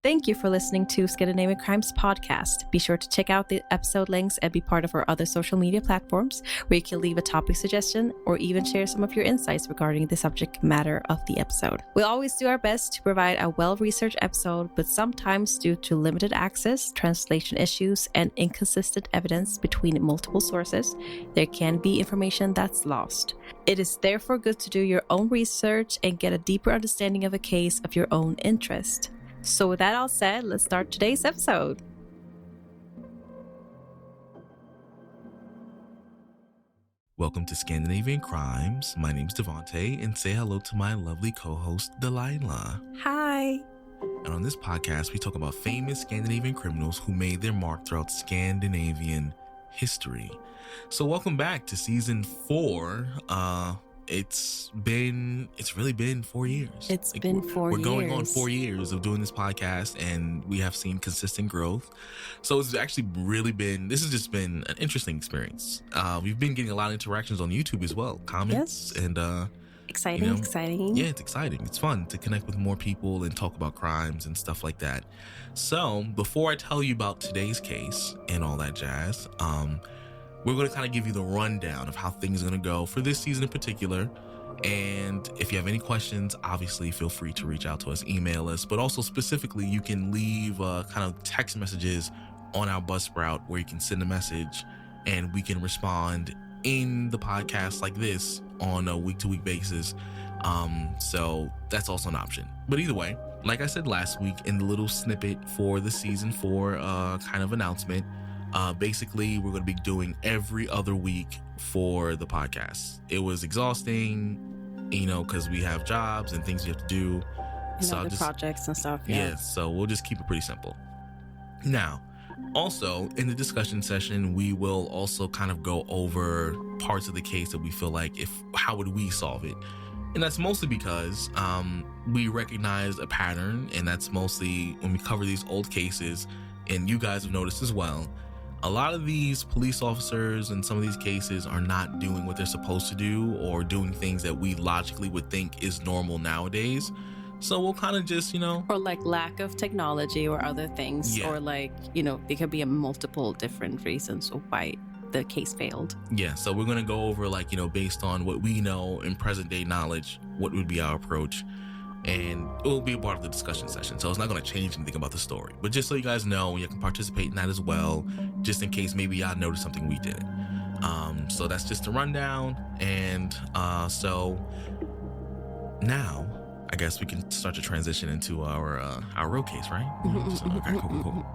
Thank you for listening to Scandinavian Crimes Podcast. Be sure to check out the episode links and be part of our other social media platforms where you can leave a topic suggestion or even share some of your insights regarding the subject matter of the episode. We'll always do our best to provide a well-researched episode, but sometimes due to limited access, translation issues, and inconsistent evidence between multiple sources, there can be information that's lost. It is therefore good to do your own research and get a deeper understanding of a case of your own interest. So with that all said, let's start today's episode. Welcome to Scandinavian Crimes. My name's Devante, and say hello to my lovely co-host, Delila. Hi. And on this podcast, we talk about famous Scandinavian criminals who made their mark throughout Scandinavian history. So welcome back to season 4. It's really been 4 years. It's been 4 years. We're going on 4 years of doing this podcast, and we have seen consistent growth. So it's actually this has just been an interesting experience. We've been getting a lot of interactions on YouTube as well, comments, yes. And exciting. Yeah, it's exciting. It's fun to connect with more people and talk about crimes and stuff like that. So before I tell you about today's case and all that jazz, we're going to kind of give you the rundown of how things are going to go for this season in particular. And if you have any questions, obviously feel free to reach out to us, email us, but also specifically you can leave kind of text messages on our Buzzsprout where you can send a message and we can respond in the podcast like this on a week-to-week basis. So that's also an option. But either way, like I said last week in the little snippet for the season 4 kind of announcement, basically we're going to be doing every other week for the podcast. It was exhausting, because we have jobs and things we have to do. And so other projects and stuff. Yeah, so we'll just keep it pretty simple. Now, also in the discussion session, we will also kind of go over parts of the case that we feel like how would we solve it? And that's mostly because we recognize a pattern, and that's mostly when we cover these old cases, and you guys have noticed as well, a lot of these police officers in some of these cases are not doing what they're supposed to do or doing things that we logically would think is normal nowadays. So we'll kind of just, Or like lack of technology or other things. Yeah. Or like, there could be multiple different reasons why the case failed. Yeah, so we're going to go over based on what we know in present day knowledge, what would be our approach. And it will be a part of the discussion session. So it's not going to change anything about the story. But just so you guys know, you can participate in that as well, just in case maybe y'all noticed something we didn't. So that's just a rundown. And so now, I guess we can start to transition into our real case, right? So, okay, cool.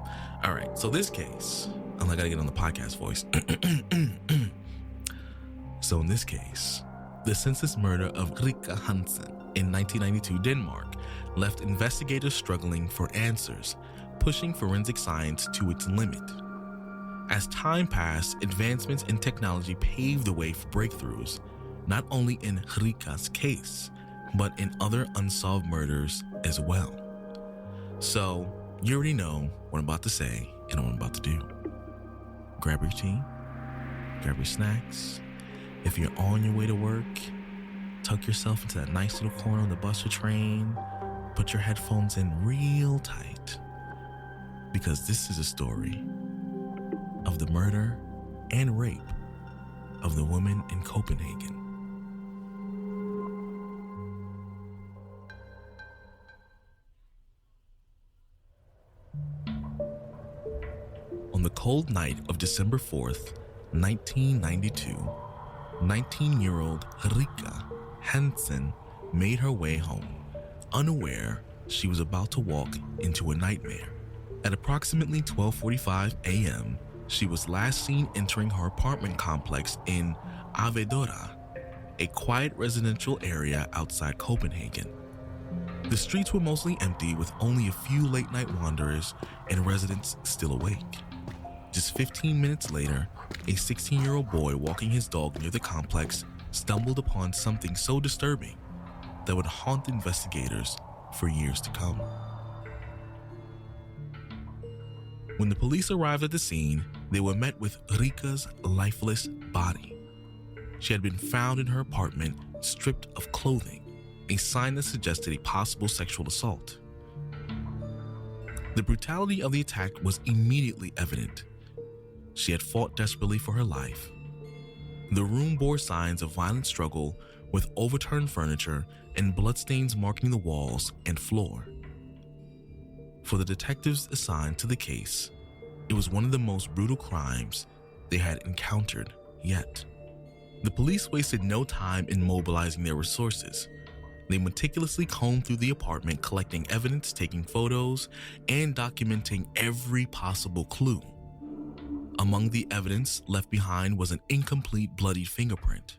All right, so this case, I got to get on the podcast voice. So in this case, the senseless murder of Rikke Hansen in 1992 Denmark left investigators struggling for answers, pushing forensic science to its limit. As time passed, advancements in technology paved the way for breakthroughs, not only in Rikke's case, but in other unsolved murders as well. So, you already know what I'm about to say and what I'm about to do. Grab your tea, grab your snacks. If you're on your way to work, tuck yourself into that nice little corner on the bus or train. Put your headphones in real tight, because this is a story of the murder and rape of the woman in Copenhagen. On the cold night of December 4th, 1992, 19-year-old Rikke Hansen made her way home, unaware she was about to walk into a nightmare. At approximately 12:45 a.m., she was last seen entering her apartment complex in Avedora, a quiet residential area outside Copenhagen. The streets were mostly empty, with only a few late-night wanderers and residents still awake. Just 15 minutes later, a 16-year-old boy walking his dog near the complex stumbled upon something so disturbing that would haunt investigators for years to come. When the police arrived at the scene, they were met with Rikke's lifeless body. She had been found in her apartment, stripped of clothing, a sign that suggested a possible sexual assault. The brutality of the attack was immediately evident. She had fought desperately for her life. The room bore signs of violent struggle with overturned furniture and bloodstains marking the walls and floor. For the detectives assigned to the case, it was one of the most brutal crimes they had encountered yet. The police wasted no time in mobilizing their resources. They meticulously combed through the apartment, collecting evidence, taking photos, and documenting every possible clue. Among the evidence left behind was an incomplete bloodied fingerprint.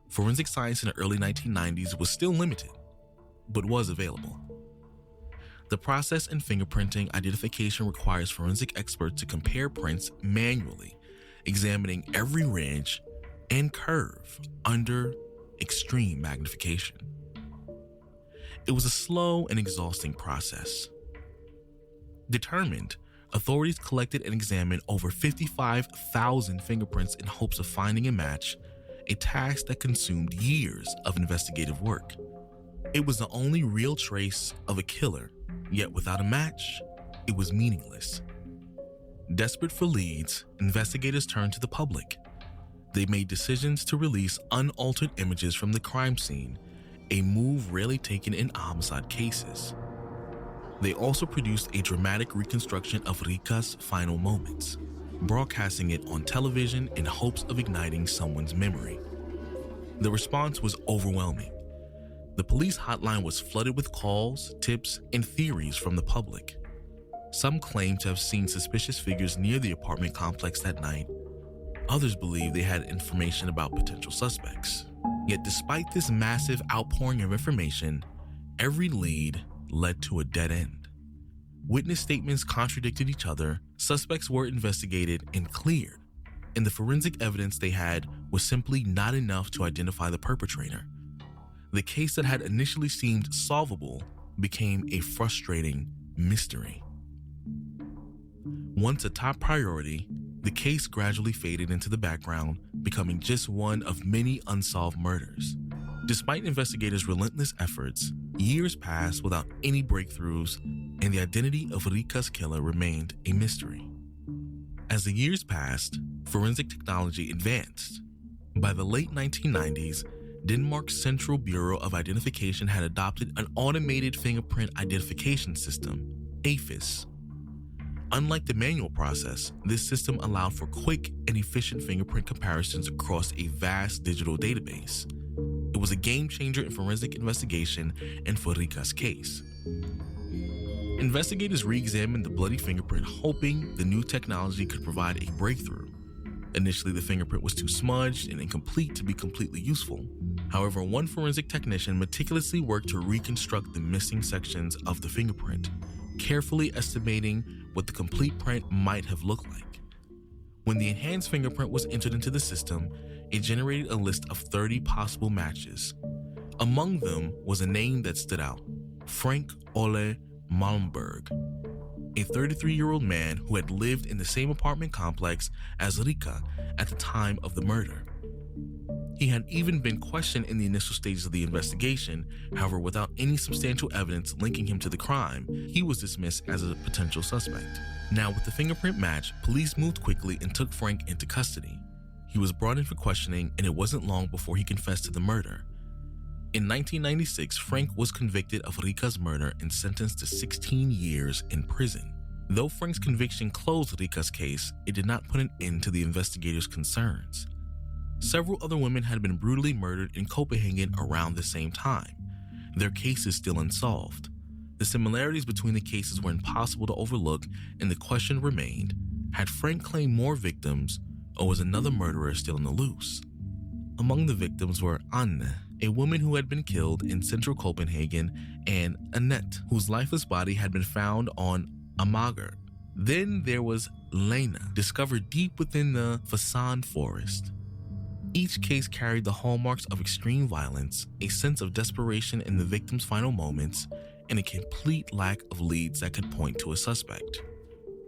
Forensic science in the early 1990s was still limited, but was available. The process in fingerprinting identification requires forensic experts to compare prints manually, examining every ridge and curve under extreme magnification. It was a slow and exhausting process. Determined, authorities collected and examined over 55,000 fingerprints in hopes of finding a match, a task that consumed years of investigative work. It was the only real trace of a killer, yet without a match, it was meaningless. Desperate for leads, investigators turned to the public. They made decisions to release unaltered images from the crime scene, a move rarely taken in homicide cases. They also produced a dramatic reconstruction of Rikke's final moments, broadcasting it on television in hopes of igniting someone's memory. The response was overwhelming. The police hotline was flooded with calls, tips, and theories from the public. Some claimed to have seen suspicious figures near the apartment complex that night. Others believed they had information about potential suspects. Yet despite this massive outpouring of information, every lead led to a dead end. Witness statements contradicted each other, suspects were investigated and cleared, and the forensic evidence they had was simply not enough to identify the perpetrator. The case that had initially seemed solvable became a frustrating mystery. Once a top priority, the case gradually faded into the background, becoming just one of many unsolved murders. Despite investigators' relentless efforts, years passed without any breakthroughs, and the identity of Rikke's killer remained a mystery. As the years passed, forensic technology advanced. By the late 1990s, Denmark's Central Bureau of Identification had adopted an automated fingerprint identification system, AFIS. Unlike the manual process, this system allowed for quick and efficient fingerprint comparisons across a vast digital database. It was a game changer in forensic investigation and for Rikke's case. Investigators re-examined the bloody fingerprint, hoping the new technology could provide a breakthrough. Initially, the fingerprint was too smudged and incomplete to be completely useful. However, one forensic technician meticulously worked to reconstruct the missing sections of the fingerprint, carefully estimating what the complete print might have looked like. When the enhanced fingerprint was entered into the system, it generated a list of 30 possible matches. Among them was a name that stood out: Frank Ole Malmberg, a 33-year-old man who had lived in the same apartment complex as Rikke at the time of the murder. He had even been questioned in the initial stages of the investigation. However, without any substantial evidence linking him to the crime, he was dismissed as a potential suspect. Now, with the fingerprint match, police moved quickly and took Frank into custody. He was brought in for questioning, and it wasn't long before he confessed to the murder. In 1996, Frank was convicted of Rikke's murder and sentenced to 16 years in prison. Though Frank's conviction closed Rikke's case, it did not put an end to the investigators' concerns. Several other women had been brutally murdered in Copenhagen around the same time. Their cases still unsolved. The similarities between the cases were impossible to overlook, and the question remained: had Frank claimed more victims, or was another murderer still on the loose? Among the victims were Anne, a woman who had been killed in central Copenhagen, and Annette, whose lifeless body had been found on Amager. Then there was Lena, discovered deep within the Fasan forest. Each case carried the hallmarks of extreme violence, a sense of desperation in the victim's final moments, and a complete lack of leads that could point to a suspect.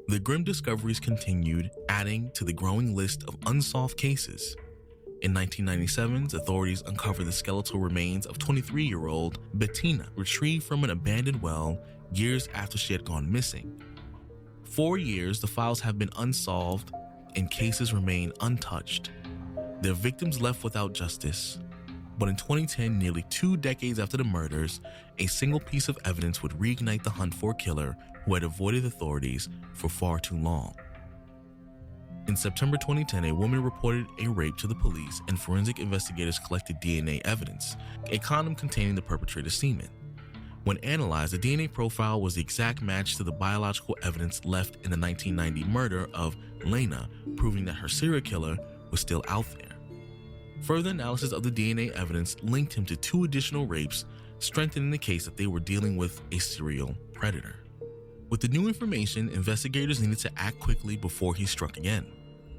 The grim discoveries continued, adding to the growing list of unsolved cases. In 1997, authorities uncovered the skeletal remains of 23-year-old Bettina, retrieved from an abandoned well years after she had gone missing. 4 years, the files have been unsolved and cases remain untouched. Their victims left without justice. But in 2010, nearly 2 decades after the murders, a single piece of evidence would reignite the hunt for a killer who had avoided authorities for far too long. In September 2010, a woman reported a rape to the police, and forensic investigators collected DNA evidence, a condom containing the perpetrator's semen. When analyzed, the DNA profile was the exact match to the biological evidence left in the 1990 murder of Lena, proving that her serial killer was still out there. Further analysis of the DNA evidence linked him to 2 additional rapes, strengthening the case that they were dealing with a serial predator. With the new information, investigators needed to act quickly before he struck again.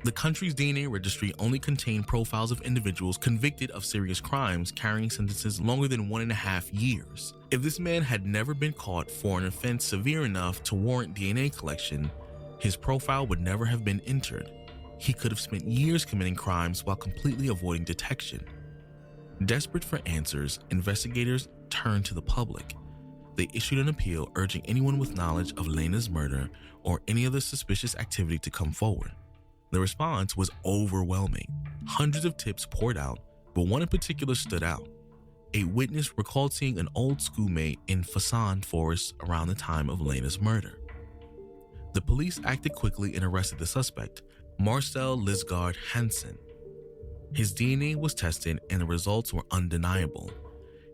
The country's DNA registry only contained profiles of individuals convicted of serious crimes carrying sentences longer than 1.5 years. If this man had never been caught for an offense severe enough to warrant DNA collection, his profile would never have been entered. He could have spent years committing crimes while completely avoiding detection. Desperate for answers, investigators turned to the public. They issued an appeal urging anyone with knowledge of Lena's murder or any other suspicious activity to come forward. The response was overwhelming. Hundreds of tips poured out, but one in particular stood out. A witness recalled seeing an old schoolmate in Fasan Forest around the time of Lena's murder. The police acted quickly and arrested the suspect, Marcel Rikke Hansen. His DNA was tested and the results were undeniable.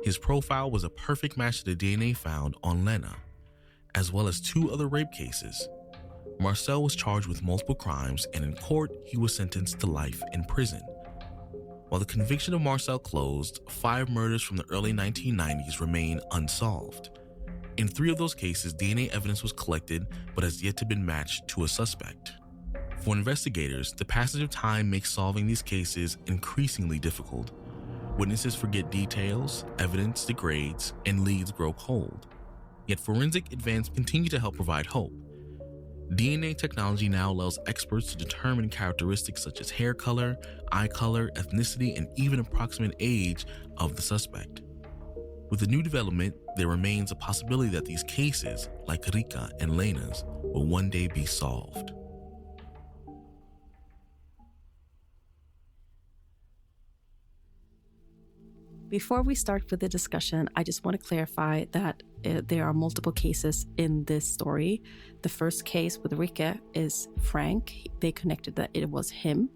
His profile was a perfect match to the DNA found on Lena, as well as 2 other rape cases. Marcel was charged with multiple crimes, and in court, he was sentenced to life in prison. While the conviction of Marcel closed, 5 murders from the early 1990s remain unsolved. In 3 of those cases, DNA evidence was collected but has yet to be matched to a suspect. For investigators, the passage of time makes solving these cases increasingly difficult. Witnesses forget details, evidence degrades, and leads grow cold. Yet forensic advances continue to help provide hope. DNA technology now allows experts to determine characteristics such as hair color, eye color, ethnicity, and even approximate age of the suspect. With the new development, there remains a possibility that these cases, like Rikke and Lena's, will one day be solved. Before we start with the discussion, I just want to clarify that there are multiple cases in this story. The first case with Rikke is Frank. They connected that it was him.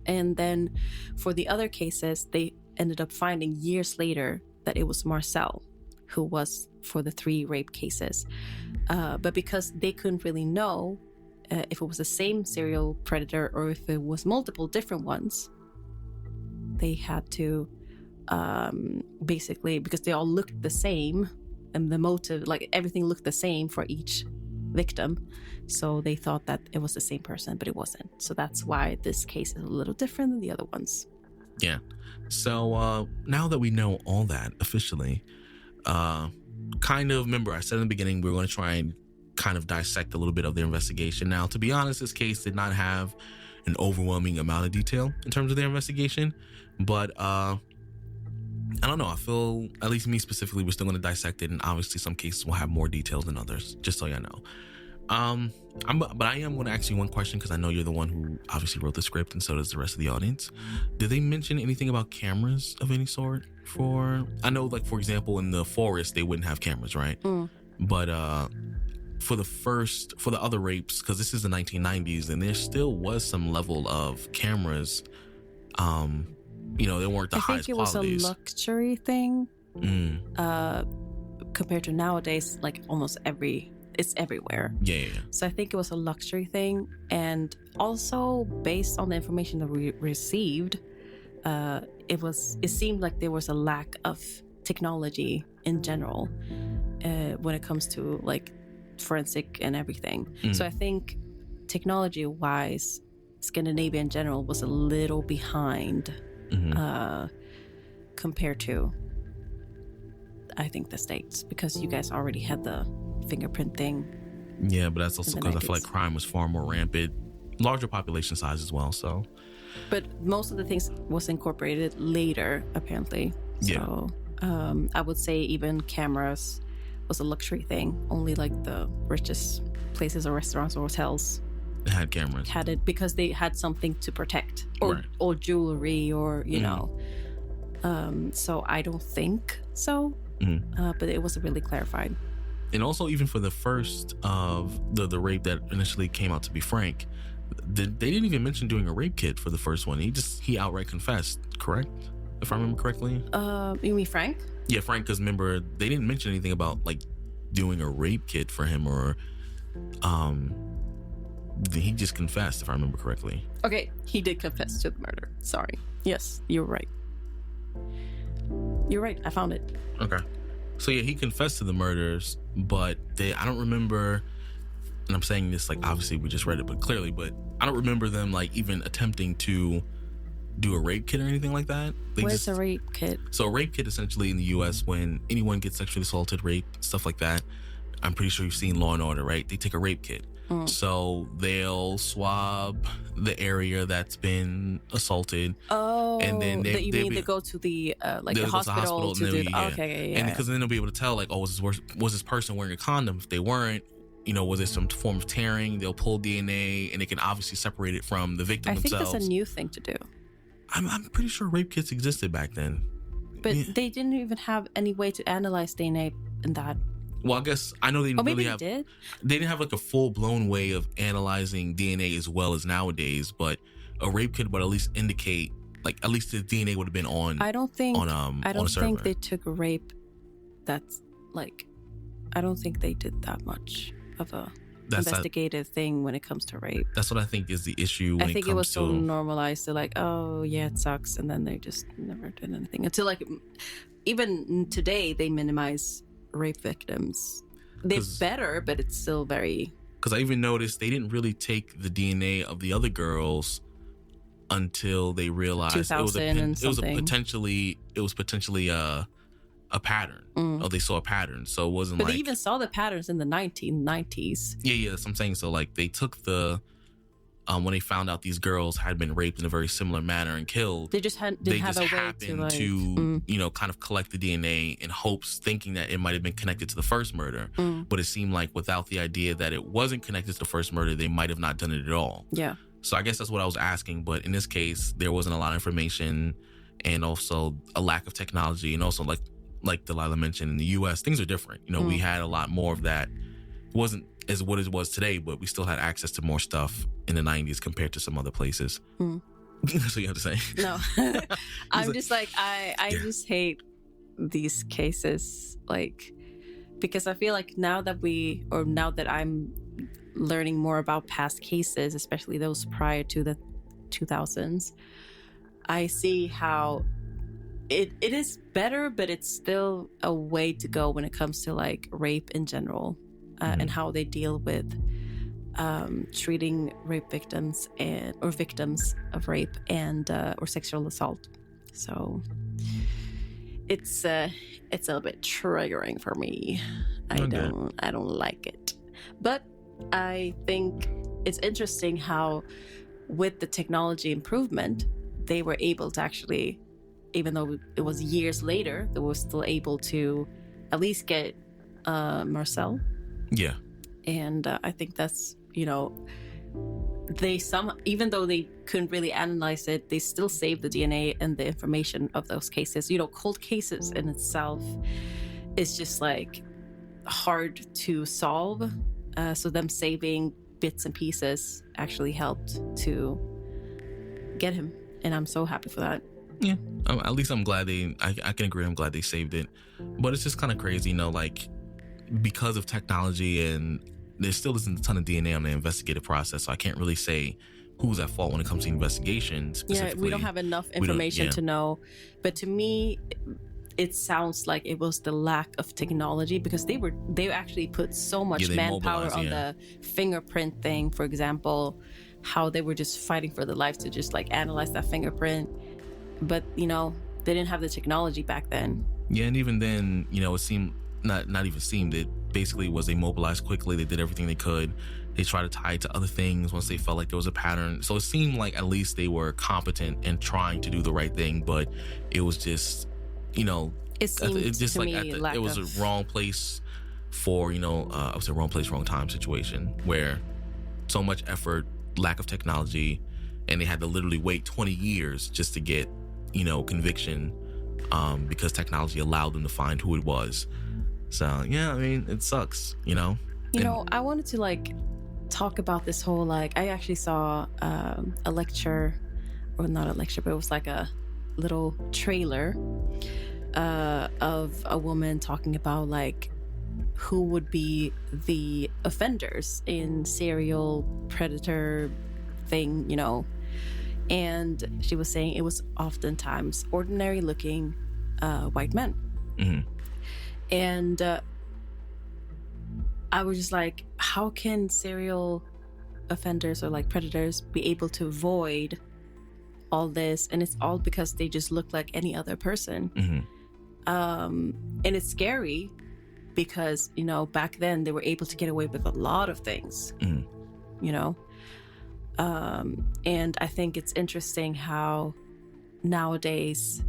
And then for the other cases, they ended up finding years later that it was Marcel who was for the 3 rape cases. But because they couldn't really know if it was the same serial predator or if it was multiple different ones, they had to basically, because they all looked the same and the motive, like everything looked the same for each victim, so they thought that it was the same person, but it wasn't. So that's why this case is a little different than the other ones. Yeah. So now that we know all that officially, kind of, remember I said in the beginning we were going to try and kind of dissect a little bit of the investigation. Now, to be honest, this case did not have an overwhelming amount of detail in terms of their investigation, but I don't know. I feel, at least me specifically, we're still going to dissect it, and obviously some cases will have more details than others, just so y'all know. But I am going to ask you one question, because I know you're the one who obviously wrote the script, and so does the rest of the audience. Did they mention anything about cameras of any sort? I know, like, for example, in the forest, they wouldn't have cameras, right? But for the other rapes, because this is the 1990s, and there still was some level of cameras. They weren't the highest qualities. I think it was a luxury thing. Compared to nowadays, like almost it's everywhere. Yeah. So I think it was a luxury thing. And also based on the information that we received, it seemed like there was a lack of technology in general when it comes to like forensic and everything. So I think technology wise, Scandinavia in general was a little behind compared to, I think, the States, because you guys already had the fingerprint thing. Yeah, but that's also because I feel like crime was far more rampant, larger population size as well. So, but most of the things was incorporated later, apparently. So, I would say even cameras was a luxury thing. Only like the richest places or restaurants or hotels had cameras. Had it because they had something to protect, or jewelry, or you know. So I don't think so, but it wasn't really clarified. And also, even for the first of the rape that initially came out to be Frank, they didn't even mention doing a rape kit for the first one. He outright confessed, correct? If I remember correctly. You mean Frank? Yeah, Frank, because remember, they didn't mention anything about like doing a rape kit for him, or he just confessed, if I remember correctly. Okay, he did confess to the murder. Sorry. Yes, you're right. You're right. I found it. Okay. So yeah, he confessed to the murders, but I don't remember, and I'm saying this like obviously we just read it, but clearly, but I don't remember them like even attempting to do a rape kit or anything like that. Where's a rape kit? So a rape kit essentially in the U.S. when anyone gets sexually assaulted, raped, stuff like that. I'm pretty sure you've seen Law and Order, right? They take a rape kit. So they'll swab the area that's been assaulted. Oh, and then you mean they go to the like the hospital to do? Okay, yeah. And because then they'll be able to tell like, oh, was this person wearing a condom? If they weren't, you know, was there some form of tearing? They'll pull DNA, and they can obviously separate it from the victim themselves. I think that's a new thing to do. I'm pretty sure rape kits existed back then. But they didn't even have any way to analyze DNA in that. Well, I guess I know they didn't really have. They didn't have like a full blown way of analyzing DNA as well as nowadays. But a rape kit would at least indicate, like, at least the DNA would have been on. I don't think server. they took rape. That's like, I don't think they did that much of a investigative thing when it comes to rape. That's what I think is the issue. I think it was so normalized to like, oh yeah, it sucks, and then they just never did anything until like, even today they minimize rape victims. They're better, but it's still very. Because I even noticed they didn't really take the DNA of the other girls until they realized it was potentially a pattern. Oh, they saw a pattern, so it wasn't. But they even saw the patterns in the 1990s. Yeah, that's what I'm saying. So like they took the. When they found out these girls had been raped in a very similar manner and killed, they just didn't have a way to you know, kind of collect the DNA in hopes, thinking that it might have been connected to the first murder. But it seemed like without the idea that it wasn't connected to the first murder, they might have not done it at all. Yeah. So I guess that's what I was asking. But in this case, there wasn't a lot of information, and also a lack of technology, and also like Delila mentioned, in the U.S. things are different. You know, we had a lot more of that. It wasn't as what it was today, but we still had access to more stuff in the 90s compared to some other places. So you have to say? No. I'm just like, I just hate these cases, like, because I feel like now that I'm learning more about past cases, especially those prior to the 2000s, I see how it is better, but it's still a way to go when it comes to like rape in general. And how they deal with treating rape victims or victims of rape and or sexual assault. So it's a little bit triggering for me. I don't like it, but I think it's interesting how with the technology improvement they were able to actually, even though it was years later, they were still able to at least get Marcel. Yeah. And I think that's, you know, even though they couldn't really analyze it, they still saved the DNA and the information of those cases. You know, cold cases in itself is just like hard to solve. So them saving bits and pieces actually helped to get him. And I'm so happy for that. Yeah. At least I'm glad I can agree. I'm glad they saved it. But it's just kind of crazy, you know, like, because of technology, and there still isn't a ton of DNA on the investigative process, so I can't really say who's at fault when it comes to investigations. Yeah, we don't have enough information to know. But to me, it sounds like it was the lack of technology, because they actually put so much manpower on the fingerprint thing, for example, how they were just fighting for their lives to just like analyze that fingerprint. But, you know, they didn't have the technology back then. Yeah, and even then, you know, it seemed not even seemed, it basically was they mobilized quickly. They did everything they could. They tried to tie it to other things once they felt like there was a pattern. So it seemed like at least they were competent and trying to do the right thing, but it was just, you know, it was a wrong place for, I would say wrong place, wrong time situation, where so much effort, lack of technology, and they had to literally wait 20 years just to get, conviction, because technology allowed them to find who it was. So, yeah, I mean, it sucks, I wanted to talk about this whole, I actually saw a lecture, or not a lecture, but it was like a little trailer of a woman talking about who would be the offenders in serial predator thing, and she was saying it was oftentimes ordinary looking white men. Mm-hmm. And I was just like, how can serial offenders or predators be able to avoid all this? And it's all because they just look like any other person. Mm-hmm. And it's scary because, back then they were able to get away with a lot of things, Mm-hmm. And I think it's interesting how nowadays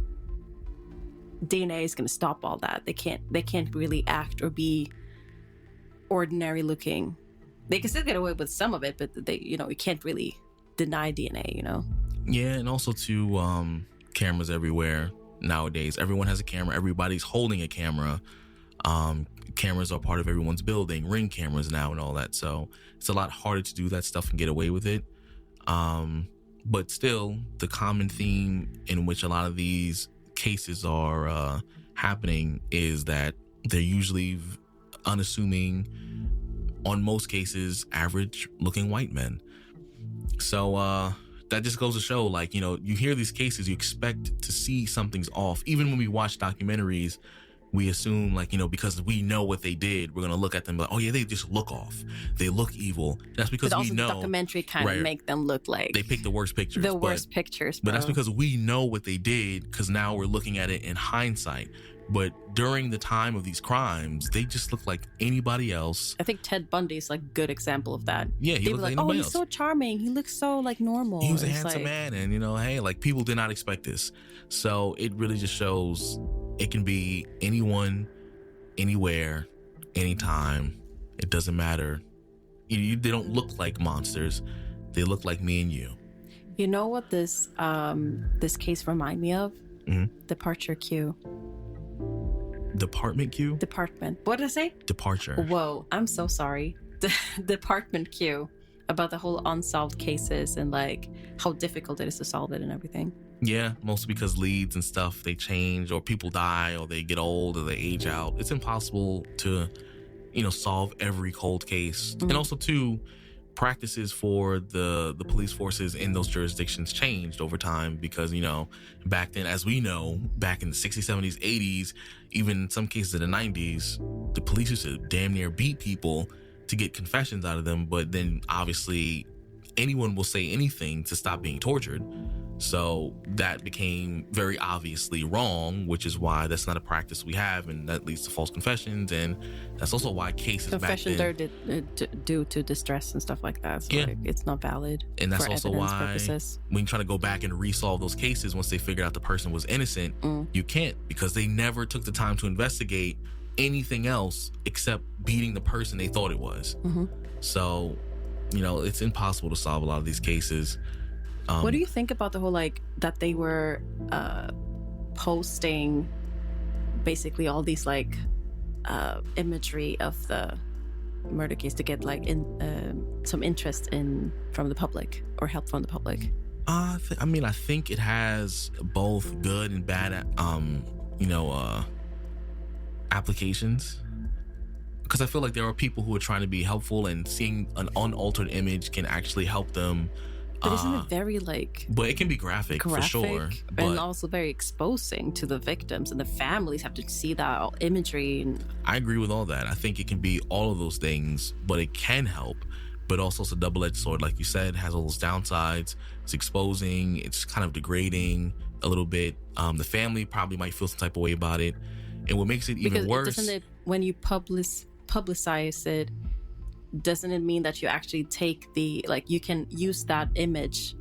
DNA is going to stop all that. They can't really act or be ordinary looking. They can still get away with some of it, but they, you can't really deny DNA, Yeah, and also too, cameras everywhere nowadays. Everyone has a camera. Everybody's holding a camera. Cameras are part of everyone's building, Ring cameras now and all that. So it's a lot harder to do that stuff and get away with it. But still, the common theme in which a lot of these cases are happening is that they're usually unassuming, on most cases, average looking white men. So that just goes to show, you hear these cases, you expect to see something's off. Even when we watch documentaries, we assume, because we know what they did, we're going to look at them like, oh yeah, they just look off. They look evil. That's because but we also know. The documentary kind of make them look like they pick the worst pictures. The worst pictures, bro. But that's because we know what they did, because now we're looking at it in hindsight. But during the time of these crimes, they just look like anybody else. I think Ted Bundy is a good example of that. Yeah, he looked like anybody else. He's so charming. He looks so normal. He was a handsome man, and hey, people did not expect this. So it really just shows it can be anyone, anywhere, anytime. It doesn't matter. They don't look like monsters. They look like me and you. You know what this case remind me of? Mm-hmm. Departure Q. Department Q? Department. What did I say? Departure. Whoa, I'm so sorry. Department Q. About the whole unsolved cases and how difficult it is to solve it and everything. Yeah, mostly because leads and stuff, they change, or people die, or they get old, or they age out. It's impossible to, solve every cold case. Mm-hmm. And also, too, practices for the police forces in those jurisdictions changed over time because, back then, as we know, back in the 60s, 70s, 80s, even in some cases in the 90s, the police used to damn near beat people to get confessions out of them. But then, obviously, anyone will say anything to stop being tortured. So that became very obviously wrong, which is why that's not a practice we have, and that leads to false confessions. And that's also why cases confessions back then are due to distress and stuff like that. So it's not valid. And that's also why purposes. When you try to go back and resolve those cases, once they figured out the person was innocent, you can't, because they never took the time to investigate anything else except beating the person they thought it was. Mm-hmm. So, it's impossible to solve a lot of these cases. What do you think about the whole that they were posting basically all these imagery of the murder case to get some interest from the public or help from the public? I think it has both good and bad applications, because I feel like there are people who are trying to be helpful, and seeing an unaltered image can actually help them. But isn't it very But it can be graphic for sure, and also very exposing to the victims, and the families have to see that imagery. And I agree with all that. I think it can be all of those things, but it can help. But also, it's a double-edged sword, like you said. It has all those downsides. It's exposing. It's kind of degrading a little bit. The family probably might feel some type of way about it, and what makes it even worse. Doesn't it, when you publicize it, doesn't it mean that you actually take you can use that image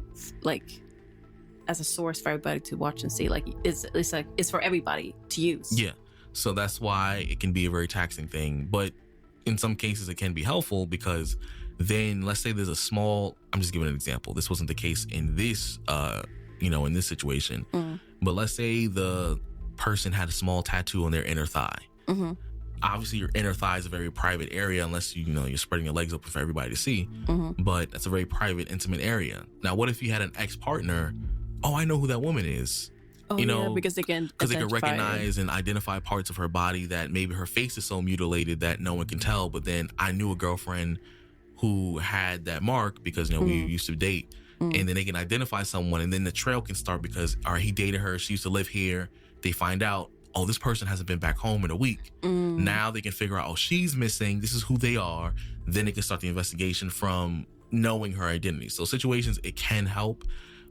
as a source for everybody to watch and see? It's for everybody to use. Yeah. So that's why it can be a very taxing thing. But in some cases it can be helpful, because then let's say there's a small, I'm just giving an example. This wasn't the case in this, in this situation. But let's say the person had a small tattoo on their inner thigh. Obviously, your inner thigh is a very private area, unless you're spreading your legs open for everybody to see. But that's a very private, intimate area. Now, what if you had an ex-partner? Oh, I know who that woman is. Because they can recognize and identify parts of her body that maybe her face is so mutilated that no one can tell. But then I knew a girlfriend who had that mark because we used to date, and then they can identify someone, and then the trail can start because he dated her. She used to live here. They find out, oh, this person hasn't been back home in a week. Now they can figure out, oh, she's missing. This is who they are. Then they can start the investigation from knowing her identity. So situations, it can help.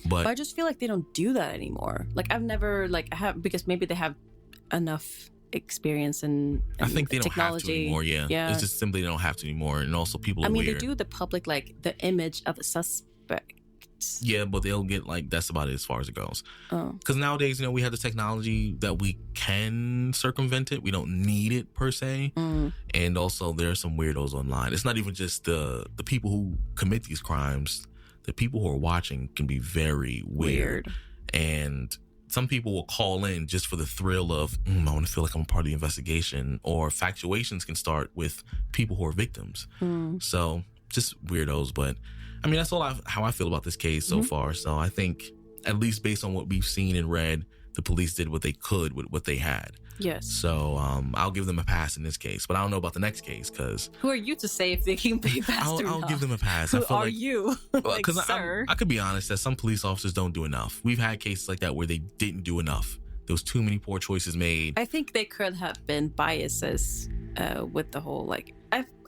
But I just feel like they don't do that anymore. Like I've never because maybe they have enough experience in I think they technology. Don't have to anymore. Yeah. It's just simply they don't have to anymore. And also people are weird. They do the public, the image of a suspect. Yeah, but they'll get that's about it as far as it goes. Because nowadays, we have the technology that we can circumvent it. We don't need it per se. And also there are some weirdos online. It's not even just the people who commit these crimes. The people who are watching can be very weird. And some people will call in just for the thrill of, I want to feel like I'm a part of the investigation. Or factuations can start with people who are victims. So just weirdos. But that's how I feel about this case so far. So I think, at least based on what we've seen and read, the police did what they could with what they had. Yes. So I'll give them a pass in this case. But I don't know about the next case, because... Who are you to say if they can be passed or not? I'll give them a pass. Who are you? Because sir? I could be honest that some police officers don't do enough. We've had cases like that where they didn't do enough. There was too many poor choices made. I think they could have been biases with the whole,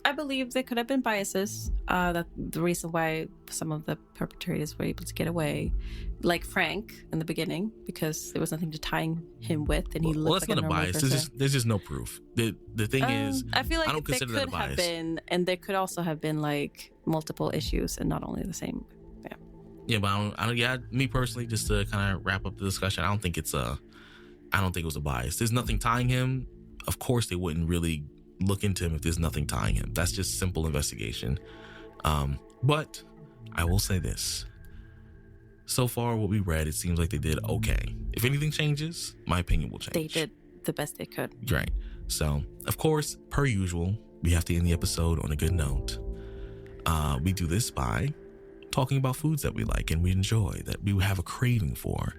I believe there could have been biases. That the reason why some of the perpetrators were able to get away, like Frank in the beginning, because there was nothing to tie him with, and he looked like a normal person. There's just no proof. The thing is, I feel like I don't consider that a bias. Have been, and there could also have been multiple issues, and not only the same. Yeah, but I don't. Me personally, just to kind of wrap up the discussion, I don't think it was a bias. There's nothing tying him. Of course, they wouldn't really look into him if there's nothing tying him. That's just simple investigation. But I will say this. So far, what we read, it seems like they did okay. If anything changes, my opinion will change. They did the best they could. Right. So, of course, per usual, we have to end the episode on a good note. We do this by talking about foods that we like and we enjoy, that we have a craving for.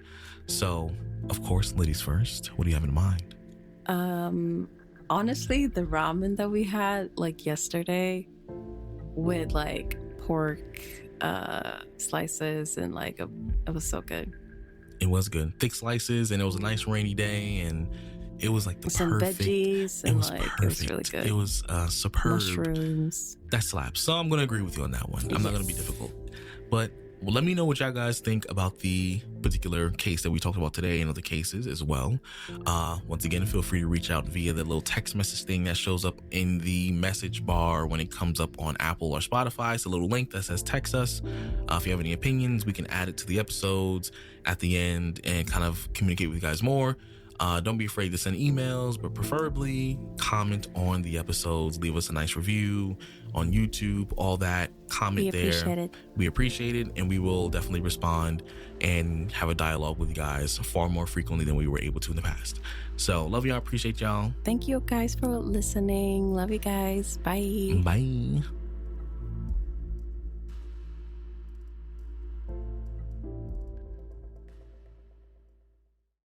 So, of course, ladies first, what do you have in mind? Honestly, the ramen that we had yesterday with pork slices and it was so good. It was good. Thick slices, and it was a nice rainy day, and it was the some perfect. Veggies and it was perfect. It was really good. It was superb. Mushrooms. That slaps. So I'm gonna agree with you on that one. I'm not gonna be difficult, but let me know what y'all guys think about the particular case that we talked about today and other cases as well. Once again, feel free to reach out via the little text message thing that shows up in the message bar when it comes up on Apple or Spotify. It's a little link that says text us. If you have any opinions, we can add it to the episodes at the end and kind of communicate with you guys more. Don't be afraid to send emails, but preferably comment on the episodes. Leave us a nice review on YouTube, all that. Comment there. We appreciate it, and we will definitely respond and have a dialogue with you guys far more frequently than we were able to in the past. So, love y'all. Appreciate y'all. Thank you guys for listening. Love you guys. Bye. Bye.